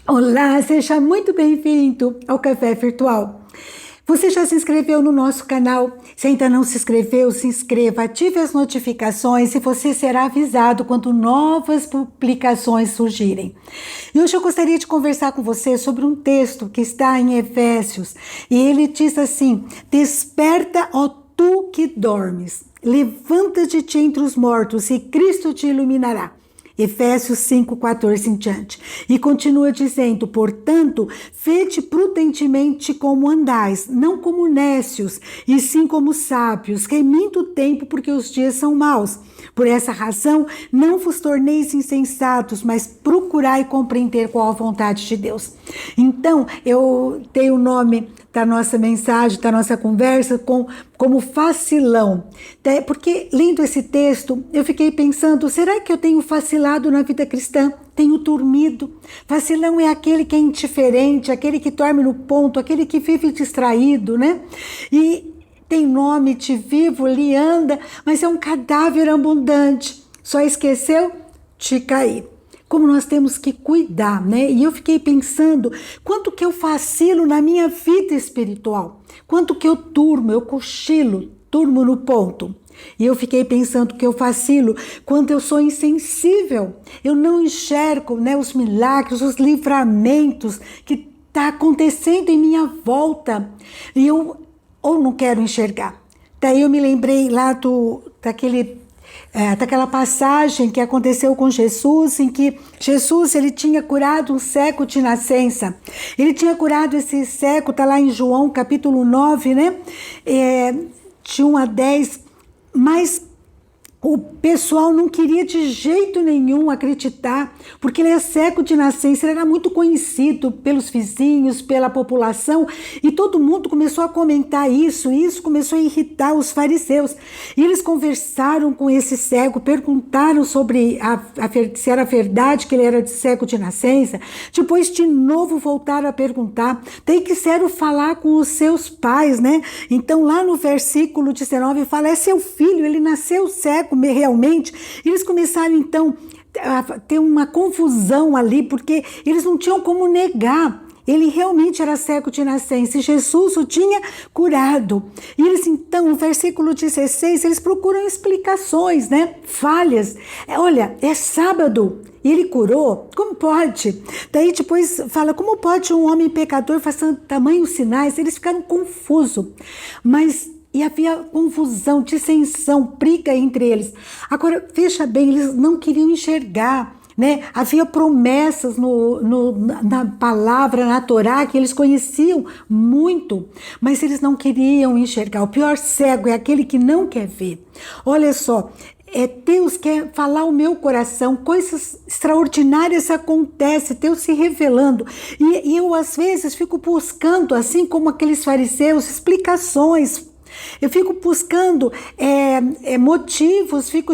Olá, seja muito bem-vindo ao Café Virtual. Você já se inscreveu no nosso canal? Se ainda não se inscreveu, se inscreva, ative as notificações e você será avisado quando novas publicações surgirem. E hoje eu gostaria de conversar com você sobre um texto que está em Efésios e ele diz assim: Desperta, ó tu que dormes, levanta-te entre os mortos e Cristo te iluminará. Efésios 5:14 em diante. E continua dizendo: portanto, vede prudentemente como andais, não como nécios, e sim como sábios, remindo o tempo, porque os dias são maus. Por essa razão, não vos torneis insensatos, mas procurai compreender qual a vontade de Deus. Então, eu dei o nome da nossa mensagem, da nossa conversa, como vacilão. Porque, lendo esse texto, eu fiquei pensando, será que eu tenho vacilado na vida cristã? Tenho dormido? Vacilão é aquele que é indiferente, aquele que dorme no ponto, aquele que vive distraído, né? E tem nome de vivo, ele anda, mas é um cadáver abundante. Só esqueceu de cair. Como nós temos que cuidar, né? E eu fiquei pensando, quanto que eu vacilo na minha vida espiritual? Quanto que eu durmo, eu cochilo, durmo no ponto? E eu fiquei pensando que eu vacilo quando eu sou insensível. Eu não enxergo, né, os milagres, os livramentos que está acontecendo em minha volta. E eu ou não quero enxergar. Daí eu me lembrei lá daquela passagem que aconteceu com Jesus, em que Jesus ele tinha curado um cego de nascença. Ele tinha curado esse cego, está lá em João capítulo 9, né? De 1 a 10, mas o pessoal não queria de jeito nenhum acreditar, porque ele é cego de nascença, ele era muito conhecido pelos vizinhos, pela população, e todo mundo começou a comentar isso, e isso começou a irritar os fariseus. E eles conversaram com esse cego, perguntaram sobre se era verdade que ele era cego de nascença, depois de novo voltaram a perguntar, daí quiseram falar com os seus pais, né? Então lá no versículo 19 fala, é seu filho, ele nasceu cego, realmente. Eles começaram então a ter uma confusão ali, porque eles não tinham como negar. Ele realmente era cego de nascença e Jesus o tinha curado. E eles então, no versículo 16, eles procuram explicações, né? Falhas. Olha, é sábado e ele curou? Como pode? Daí depois fala, como pode um homem pecador fazer tamanhos sinais? Eles ficaram confusos. E havia confusão, dissensão, briga entre eles. Agora, veja bem, eles não queriam enxergar, né? Havia promessas na palavra, na Torá, que eles conheciam muito, mas eles não queriam enxergar. O pior cego é aquele que não quer ver. Olha só, Deus quer falar o meu coração, coisas extraordinárias acontecem, Deus se revelando. E eu, às vezes, fico buscando, assim como aqueles fariseus, explicações. Eu fico buscando motivos, fico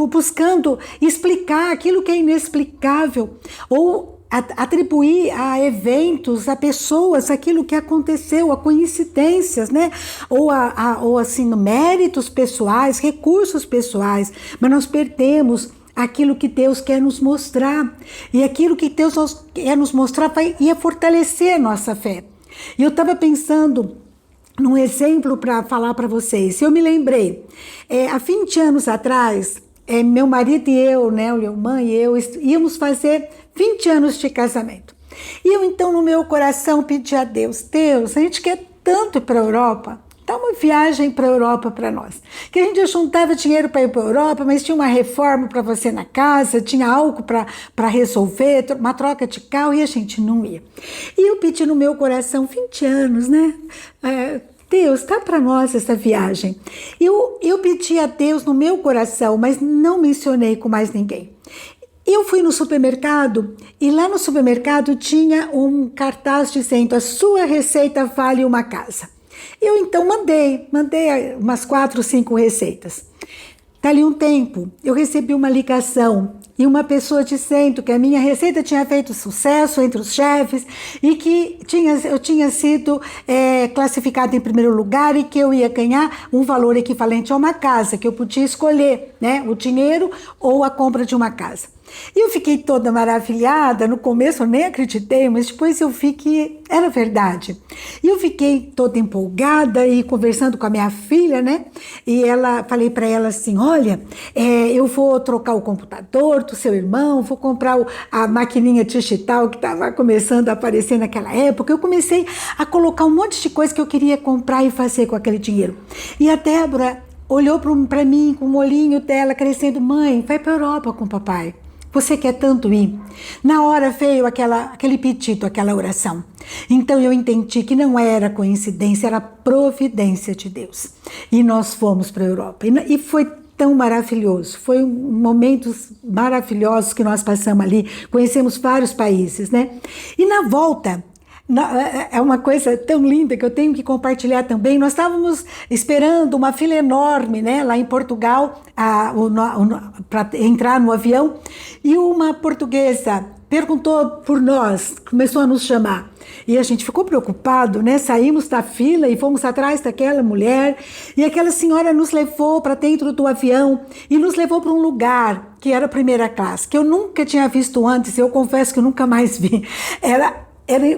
buscando explicar aquilo que é inexplicável, ou atribuir a eventos, a pessoas, aquilo que aconteceu, a coincidências, né? Ou assim, méritos pessoais, recursos pessoais, mas nós perdemos aquilo que Deus quer nos mostrar, e aquilo que Deus quer nos mostrar ia fortalecer a nossa fé. E eu estava pensando num exemplo para falar para vocês. Eu me lembrei, há 20 anos atrás, meu marido e eu, né, minha mãe e eu, íamos fazer 20 anos de casamento. E eu então no meu coração pedi a Deus, a gente quer tanto ir para a Europa, dá uma viagem para a Europa para nós. Que a gente juntava dinheiro para ir para a Europa, mas tinha uma reforma para você na casa, tinha algo para resolver, uma troca de carro, e a gente não ia. E eu pedi no meu coração, 20 anos, né? Deus, tá para nós essa viagem. Eu pedi a Deus no meu coração, mas não mencionei com mais ninguém. Eu fui no supermercado e lá no supermercado tinha um cartaz dizendo: a sua receita vale uma casa. Eu então mandei umas 4, 5 receitas. Dali um tempo, eu recebi uma ligação e uma pessoa dizendo que a minha receita tinha feito sucesso entre os chefes e que eu tinha sido classificada em primeiro lugar e que eu ia ganhar um valor equivalente a uma casa, que eu podia escolher, né, o dinheiro ou a compra de uma casa. E eu fiquei toda maravilhada, no começo eu nem acreditei, mas depois eu vi que era verdade. E eu fiquei toda empolgada e conversando com a minha filha, né? E falei para ela assim, olha, eu vou trocar o computador do seu irmão, vou comprar a maquininha digital que estava começando a aparecer naquela época. Eu comecei a colocar um monte de coisa que eu queria comprar e fazer com aquele dinheiro. E a Débora olhou para mim com o olhinho dela crescendo, mãe, vai para a Europa com o papai. Você quer tanto ir? Na hora veio aquele pedido, aquela oração. Então eu entendi que não era coincidência, era providência de Deus. E nós fomos para a Europa. E foi tão maravilhoso. Foi momentos maravilhosos que nós passamos ali. Conhecemos vários países, né? E na volta, é uma coisa tão linda que eu tenho que compartilhar também. Nós estávamos esperando uma fila enorme, né, lá em Portugal, para entrar no avião, e uma portuguesa perguntou por nós, começou a nos chamar. E a gente ficou preocupado, né? Saímos da fila e fomos atrás daquela mulher, e aquela senhora nos levou para dentro do avião e nos levou para um lugar que era primeira classe, que eu nunca tinha visto antes, eu confesso que eu nunca mais vi. Era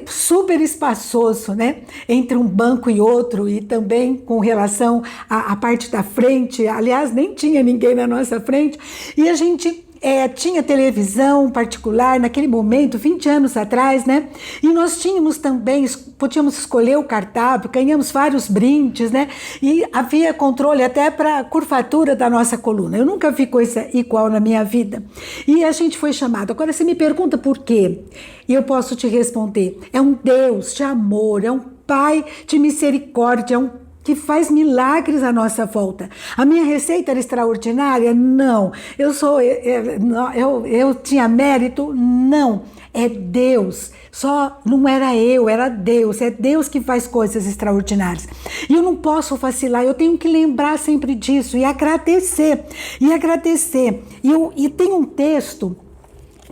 super espaçoso, né? Entre um banco e outro, e também com relação à parte da frente. Aliás, nem tinha ninguém na nossa frente. E a gente tinha televisão particular naquele momento, 20 anos atrás, né? E nós tínhamos também, podíamos escolher o cardápio, ganhamos vários brindes, né? E havia controle até para a curvatura da nossa coluna. Eu nunca vi coisa igual na minha vida. E a gente foi chamado. Agora você me pergunta por quê? E eu posso te responder. É um Deus de amor, é um Pai de misericórdia, é um que faz milagres à nossa volta. A minha receita era extraordinária? Não. Eu tinha mérito? Não. É Deus. Só não era eu, era Deus. É Deus que faz coisas extraordinárias. E eu não posso vacilar, eu tenho que lembrar sempre disso e agradecer. E tem um texto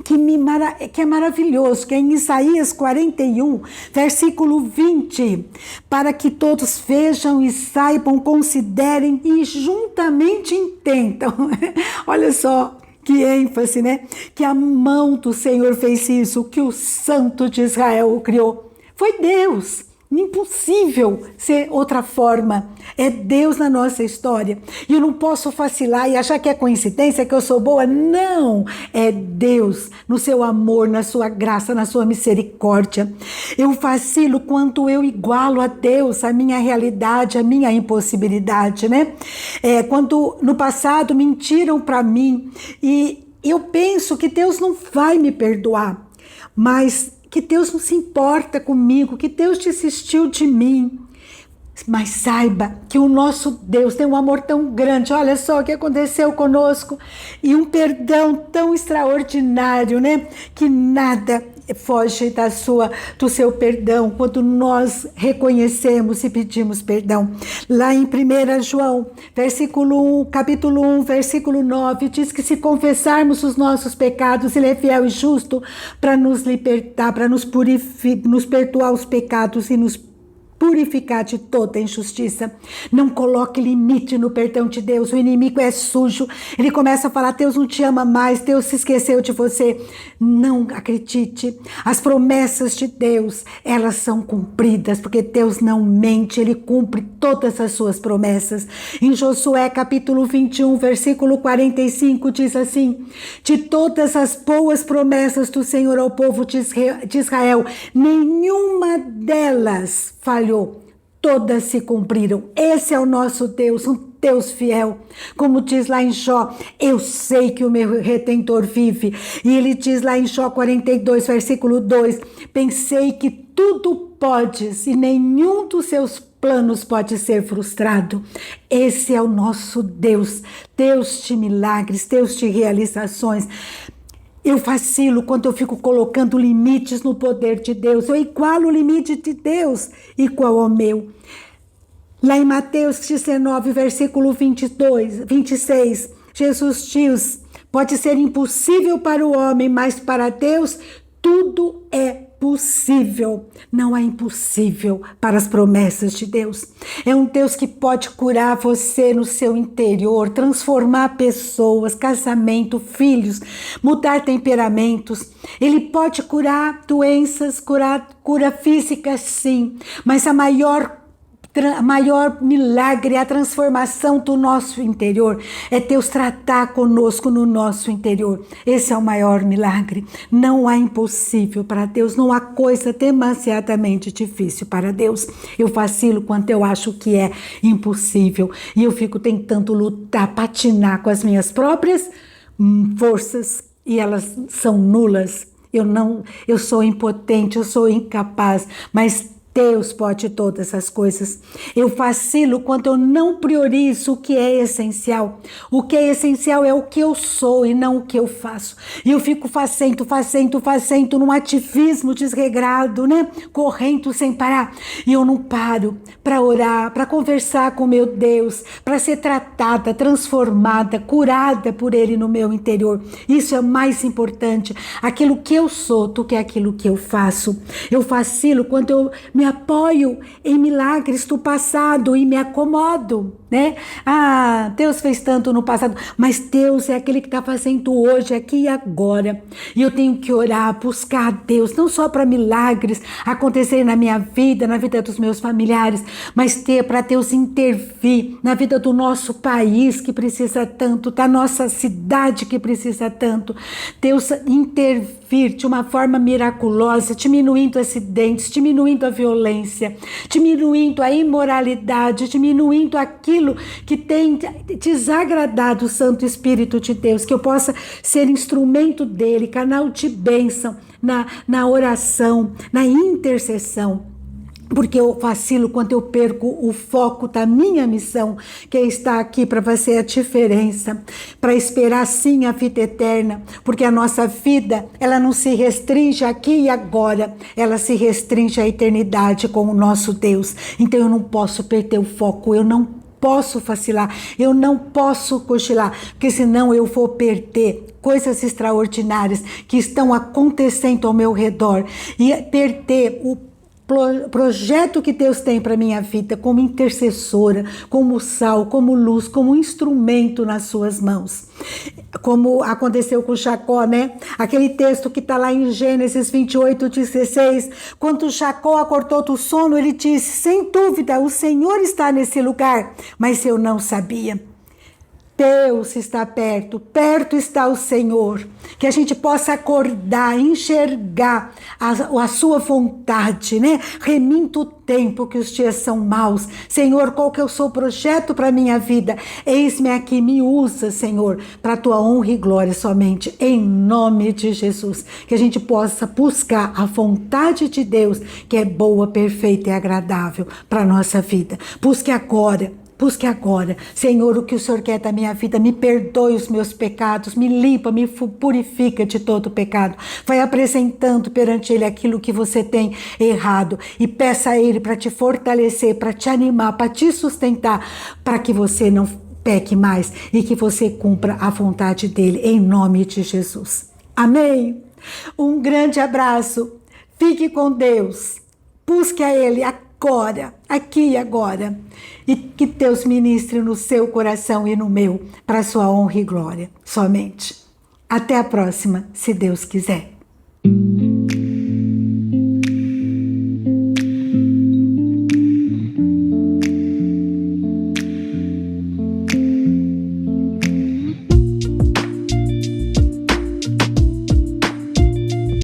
que é maravilhoso, que é em Isaías 41, versículo 20, para que todos vejam e saibam, considerem e juntamente entendam. Olha só que ênfase, né? Que a mão do Senhor fez isso, que o Santo de Israel o criou. Foi Deus. Impossível ser outra forma. É Deus na nossa história. E eu não posso vacilar e achar que é coincidência, que eu sou boa. Não! É Deus no seu amor, na sua graça, na sua misericórdia. Eu vacilo quando eu igualo a Deus, a minha realidade, a minha impossibilidade, né? Quando no passado mentiram para mim e eu penso que Deus não vai me perdoar, mas que Deus não se importa comigo, que Deus desistiu de mim. Mas saiba que o nosso Deus tem um amor tão grande. Olha só o que aconteceu conosco. E um perdão tão extraordinário, né? Que nada foge do seu perdão quando nós reconhecemos e pedimos perdão. Lá em 1 João, capítulo 1, versículo 9, diz que se confessarmos os nossos pecados, Ele é fiel e justo para nos libertar, para nos perdoar os pecados e nos purificar de toda injustiça. Não coloque limite no perdão de Deus. O inimigo é sujo. Ele começa a falar, Deus não te ama mais, Deus se esqueceu de você. Não acredite. As promessas de Deus, elas são cumpridas, porque Deus não mente, Ele cumpre todas as suas promessas. Em Josué capítulo 21, versículo 45, diz assim, de todas as boas promessas do Senhor ao povo de Israel, nenhuma delas falhou, todas se cumpriram. Esse é o nosso Deus, um Deus fiel. Como diz lá em Jó, eu sei que o meu Redentor vive. E ele diz lá em Jó 42, versículo 2, pensei que tudo podes e nenhum dos seus planos pode ser frustrado. Esse é o nosso Deus, Deus de milagres, Deus de realizações. Eu vacilo quando eu fico colocando limites no poder de Deus. Eu igualo o limite de Deus igual ao meu. Lá em Mateus 19, versículo 26, Jesus diz, pode ser impossível para o homem, mas para Deus tudo é possível. impossível, não há impossível para as promessas de Deus. É um Deus que pode curar você no seu interior, transformar pessoas, casamento, filhos, mudar temperamentos. Ele pode curar doenças, cura física, sim, mas a maior milagre, a transformação do nosso interior, é Deus tratar conosco no nosso interior. Esse é o maior milagre. Não há impossível para Deus, não há coisa demasiadamente difícil para Deus. Eu vacilo quando eu acho que é impossível e eu fico tentando lutar, patinar com as minhas próprias forças e elas são nulas. Eu sou impotente, eu sou incapaz, mas Deus pode todas as coisas. Eu vacilo quando eu não priorizo o que é essencial. O que é essencial é o que eu sou e não o que eu faço. E eu fico fazendo num ativismo desregrado, né? Correndo sem parar. E eu não paro para orar, para conversar com meu Deus, para ser tratada, transformada, curada por Ele no meu interior. Isso é o mais importante. Aquilo que eu sou do que aquilo que eu faço. Eu vacilo quando eu me apoio em milagres do passado e me acomodo, né? Ah, Deus fez tanto no passado, mas Deus é aquele que está fazendo hoje, aqui e agora. E eu tenho que orar, buscar a Deus, não só para milagres acontecerem na minha vida, na vida dos meus familiares, mas para Deus intervir na vida do nosso país que precisa tanto, da nossa cidade que precisa tanto. Deus intervir de uma forma miraculosa, diminuindo acidentes, diminuindo a violência, diminuindo a imoralidade, diminuindo aquilo que tem desagradado o Santo Espírito de Deus, que eu possa ser instrumento dele, canal de bênção na oração, na intercessão. Porque eu vacilo quando eu perco o foco da minha missão, que é estar aqui para fazer a diferença, para esperar sim a vida eterna, porque a nossa vida, ela não se restringe aqui e agora, ela se restringe à eternidade com o nosso Deus. Então eu não posso perder o foco, eu não posso vacilar, eu não posso cochilar, porque senão eu vou perder coisas extraordinárias que estão acontecendo ao meu redor e perder o projeto que Deus tem para minha vida como intercessora, como sal, como luz, como instrumento nas suas mãos. Como aconteceu com Jacó, né? Aquele texto que está lá em Gênesis 28:16, quando Jacó acordou do sono, ele disse: sem dúvida, o Senhor está nesse lugar, mas eu não sabia. Deus está perto, perto está o Senhor, que a gente possa acordar, enxergar a sua vontade, né? Reminta o tempo que os dias são maus. Senhor, qual que é o seu projeto para a minha vida? Eis-me aqui, me usa, Senhor, para a tua honra e glória somente, em nome de Jesus. Que a gente possa buscar a vontade de Deus, que é boa, perfeita e agradável para a nossa vida. Busque agora. Busque agora, Senhor, o que o Senhor quer da minha vida, me perdoe os meus pecados, me limpa, me purifica de todo pecado. Vai apresentando perante Ele aquilo que você tem errado e peça a Ele para te fortalecer, para te animar, para te sustentar, para que você não peque mais e que você cumpra a vontade dEle, em nome de Jesus. Amém? Um grande abraço, fique com Deus, busque a Ele agora, aqui e agora, e que Deus ministre no seu coração e no meu, para sua honra e glória, somente. Até a próxima, se Deus quiser.